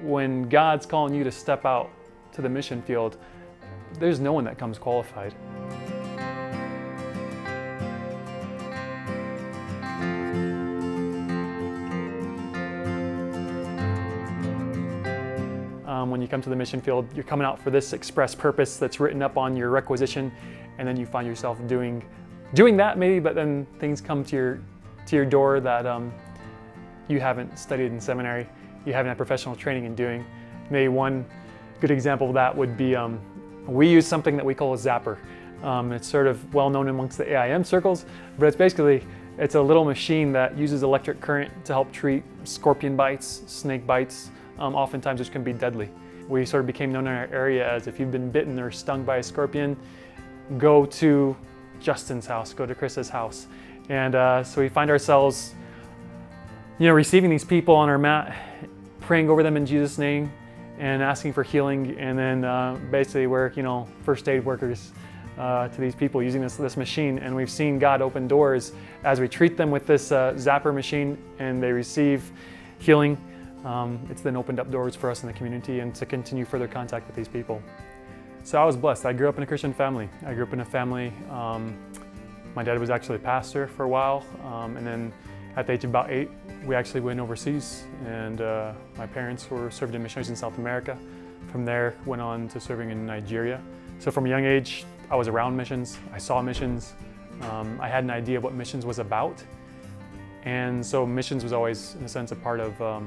When God's calling you to step out to the mission field, there's no one that comes qualified. When you come to the mission field, you're coming out for this express purpose that's written up on your requisition, and then you find yourself doing that maybe, but then things come to your door that you haven't studied in seminary, you haven't had professional training in doing. Maybe one good example of that would be we use something that we call a zapper. It's sort of well known amongst the AIM circles, but it's a little machine that uses electric current to help treat scorpion bites, snake bites, oftentimes which can be deadly. We sort of became known in our area as, if you've been bitten or stung by a scorpion, go to Justin's house, go to Chris's house. And so we find ourselves, receiving these people on our mat, praying over them in Jesus' name, and asking for healing. And then basically we're, first aid workers to these people using this machine. And we've seen God open doors as we treat them with this zapper machine, and they receive healing. It's then opened up doors for us in the community and to continue further contact with these people. So I was blessed. I grew up in a Christian family. I grew up in a family, my dad was actually a pastor for a while, and then at the age of about 8, we actually went overseas, and my parents served in missionaries in South America. From there, went on to serving in Nigeria. So from a young age, I was around missions. I saw missions. I had an idea of what missions was about. And so missions was always, in a sense, a part of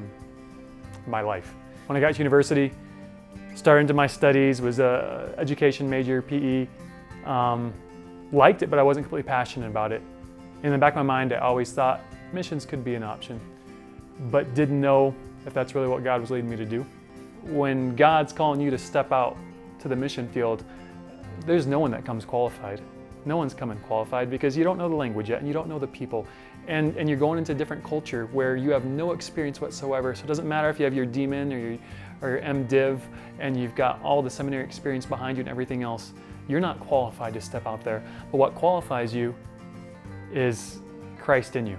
my life. When I got to university, started into my studies, was an education major, PE. Liked it, but I wasn't completely passionate about it. In the back of my mind, I always thought missions could be an option, but didn't know if that's really what God was leading me to do. When God's calling you to step out to the mission field, there's no one that comes qualified. No one's coming qualified because you don't know the language yet and you don't know the people. And you're going into a different culture where you have no experience whatsoever. So it doesn't matter if you have your DMin or your MDiv and you've got all the seminary experience behind you and everything else. You're not qualified to step out there. But what qualifies you is Christ in you,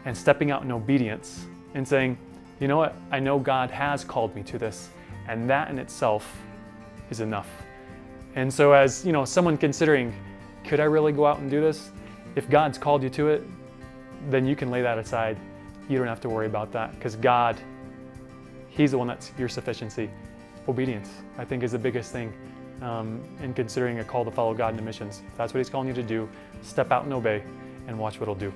and stepping out in obedience and saying, you know what, I know God has called me to this, and that in itself is enough. And so as someone considering, could I really go out and do this? If God's called you to it, then you can lay that aside. You don't have to worry about that, because God, He's the one that's your sufficiency. Obedience, I think, is the biggest thing in considering a call to follow God into missions. If that's what He's calling you to do, step out and obey and watch what He'll do.